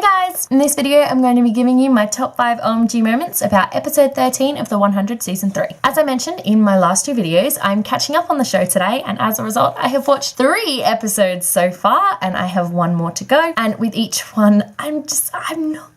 Hey guys! In this video I'm going to be giving you my top 5 OMG moments about episode 13 of The 100 season 3. As I mentioned in my last two videos, I'm catching up on the show today, and as a result I have watched 3 episodes so far and I have 1 more to go, and with each one I'm not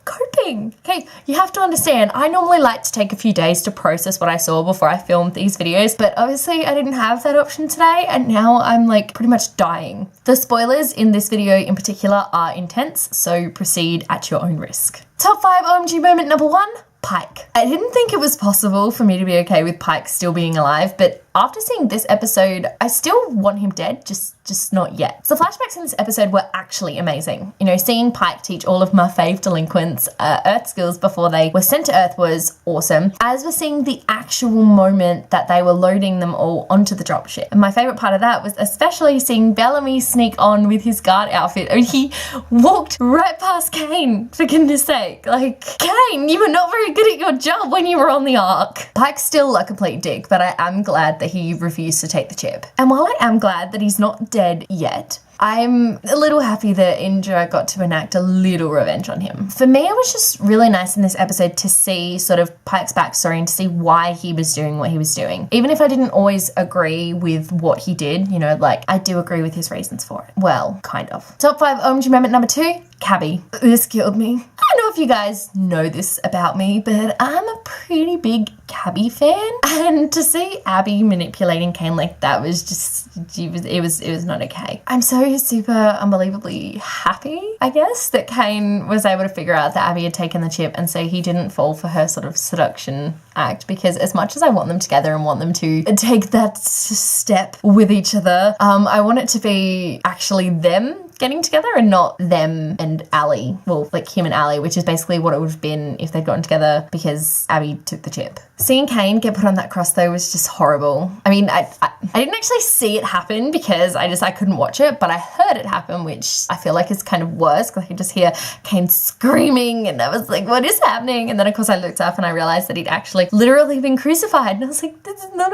coping. Okay, you have to understand, I normally like to take a few days to process what I saw before I filmed these videos, but obviously I didn't have that option today and now I'm like pretty much dying. The spoilers in this video in particular are intense, so proceed at your own risk. Top 5 OMG moment number 1, Pike. I didn't think it was possible for me to be okay with Pike still being alive, but after seeing this episode, I still want him dead, just not yet. So flashbacks in this episode were actually amazing. You know, seeing Pike teach all of my fave delinquents Earth skills before they were sent to Earth was awesome, as we're seeing the actual moment that they were loading them all onto the dropship. And my favorite part of that was especially seeing Bellamy sneak on with his guard outfit. I mean, he walked right past Cain, for goodness sake. Like, Cain, you were not very good at your job when you were on the Ark. Pike's still a complete dick, but I am glad that he refused to take the chip. And while I am glad that he's not dead yet, I'm a little happy that Indra got to enact a little revenge on him. For me, it was just really nice in this episode to see sort of Pike's backstory and to see why he was doing what he was doing. Even if I didn't always agree with what he did, you know, like, I do agree with his reasons for it. Well, kind of. Top 5 OMG moment number 2, Cabby. This killed me. I don't know if you guys know this about me, but I'm a pretty big Cabby fan. And to see Abby manipulating Cain like that was just, it was not okay. I'm so super unbelievably happy, I guess, that Cain was able to figure out that Abby had taken the chip and so he didn't fall for her sort of seduction act, because as much as I want them together and want them to take that step with each other, I want it to be actually them getting together and not them and Ali. Well, like him and Ali, which is basically what it would have been if they'd gotten together because Abby took the chip. Seeing Cain get put on that cross though was just horrible. I mean, I didn't actually see it happen because I couldn't watch it, but I heard it happen, which I feel like is kind of worse because I could just hear Cain screaming and I was like, what is happening? And then of course I looked up and I realized that he'd actually literally been crucified, and I was like, this is not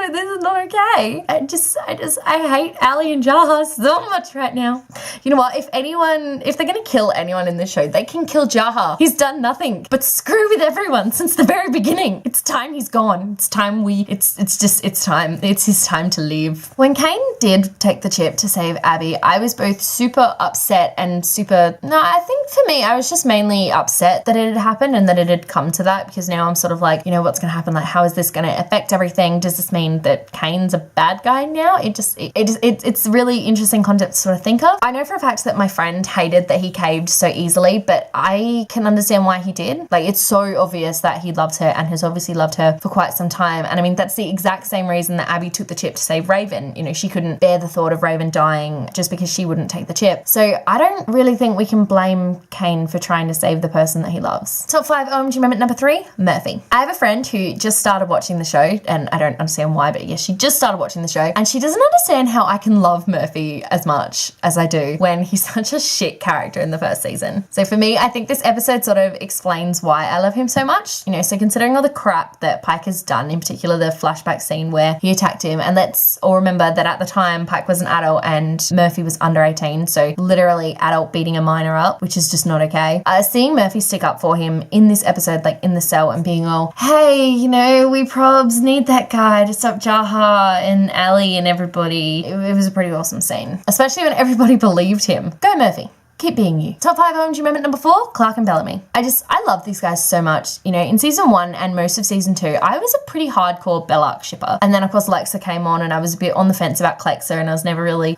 okay. I hate Ali and Jaha so much right now. You know what? If they're gonna kill anyone in this show, they can kill Jaha. He's done nothing but screw with everyone since the very beginning. It's time he's gone. It's time it's time. It's his time to leave. When Cain did take the chip to save Abby, I was both super upset and I think for me, I was just mainly upset that it had happened and that it had come to that, because now I'm sort of like, you know, what's gonna happen? Like, how is this gonna affect everything? Does this mean that Cain's a bad guy now? It's really interesting concept to sort of think of. I know for a fact that my friend hated that he caved so easily, but I can understand why he did. Like, it's so obvious that he loves her and has obviously loved her for quite some time. And I mean, that's the exact same reason that Abby took the chip to save Raven. You know, she couldn't bear the thought of Raven dying just because she wouldn't take the chip. So I don't really think we can blame Cain for trying to save the person that he loves. Top 5 OMG moment number 3, Murphy. I have a friend who just started watching the show, and I don't understand why, but yes, she just started watching the show, and she doesn't understand how I can love Murphy as much as I do when he's such a shit character in the first season. So for me, I think this episode sort of explains why I love him so much. You know, so considering all the crap that Pike has done, in particular the flashback scene where he attacked him, and let's all remember that at the time Pike was an adult and Murphy was under 18, so literally adult beating a minor up, which is just not okay. Seeing Murphy stick up for him in this episode, like in the cell, and being all, hey, you know, we probs need that guy to stop Jaha and Ali and everybody. It was a pretty awesome scene, especially when everybody believed him. Go Murphy. Keep being you. Top 5 OMG moment number 4, Clark and Bellamy. I love these guys so much. You know, in season 1 and most of season 2, I was a pretty hardcore Bellark shipper. And then of course Lexa came on and I was a bit on the fence about Clexa, and I was never really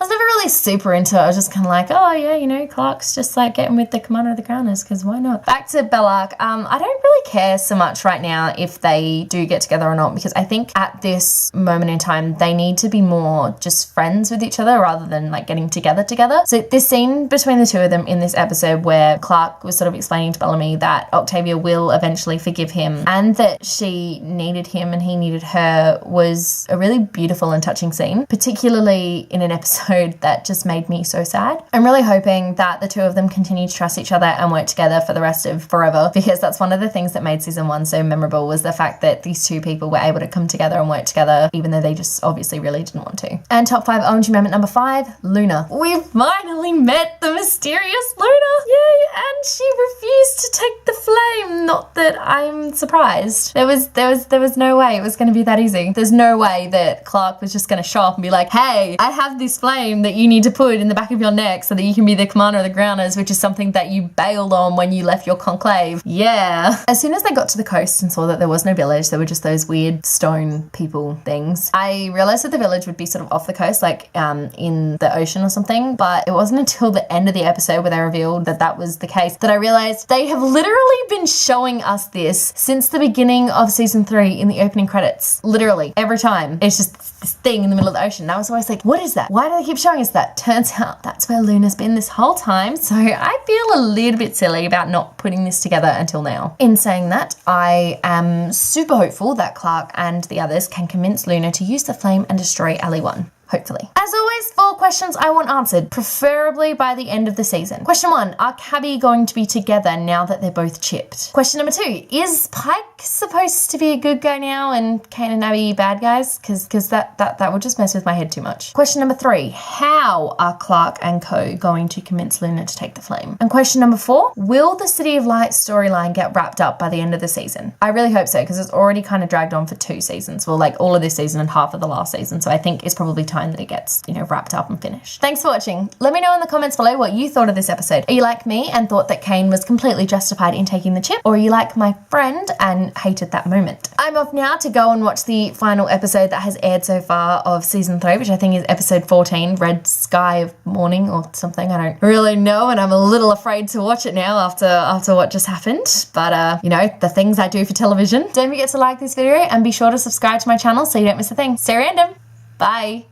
super into it. I was just kind of like, oh yeah, you know, Clark's just like getting with the Commander of the Crowners, because why not? Back to Bellark. I don't really care so much right now if they do get together or not, because I think at this moment in time, they need to be more just friends with each other rather than like getting together. So this scene between the two of them in this episode where Clark was sort of explaining to Bellamy that Octavia will eventually forgive him and that she needed him and he needed her was a really beautiful and touching scene, particularly in an episode that just made me so sad. I'm really hoping that the two of them continue to trust each other and work together for the rest of forever, because that's one of the things that made season 1 so memorable, was the fact that these two people were able to come together and work together even though they just obviously really didn't want to. And top 5 OMG moment number 5, Luna. We finally met the mysterious serious, Luna? Yay! And she refused to take the flame. Not that I'm surprised. There was no way it was going to be that easy. There's no way that Clark was just going to show up and be like, hey, I have this flame that you need to put in the back of your neck so that you can be the commander of the Grounders, which is something that you bailed on when you left your conclave. Yeah. As soon as they got to the coast and saw that there was no village, there were just those weird stone people things, I realized that the village would be sort of off the coast, like in the ocean or something, but it wasn't until the end of the episode where they revealed that that was the case that I realized they have literally been showing us this since the beginning of season 3 in the opening credits. Literally every time it's just this thing in the middle of the ocean. And I was always like, what is that? Why do they keep showing us that? Turns out that's where Luna's been this whole time. So I feel a little bit silly about not putting this together until now. In saying that, I am super hopeful that Clark and the others can convince Luna to use the flame and destroy Alley 1. Hopefully. As always, 4 questions I want answered, preferably by the end of the season. Question 1, are Cabby going to be together now that they're both chipped? Question number 2, is Pike supposed to be a good guy now and Cain and Abby bad guys? Because that would just mess with my head too much. Question number 3, how are Clark and co going to convince Luna to take the flame? And question number 4, will the City of Light storyline get wrapped up by the end of the season? I really hope so, because it's already kind of dragged on for 2 seasons. Well, like all of this season and half of the last season. So I think it's probably time that it gets, wrapped up and finished. Thanks for watching. Let me know in the comments below what you thought of this episode. Are you like me and thought that Cain was completely justified in taking the chip? Or are you like my friend and hated that moment? I'm off now to go and watch the final episode that has aired so far of season 3, which I think is episode 14, Red Sky of Morning or something. I don't really know, and I'm a little afraid to watch it now after what just happened. But, the things I do for television. Don't forget to like this video and be sure to subscribe to my channel so you don't miss a thing. Stay random. Bye.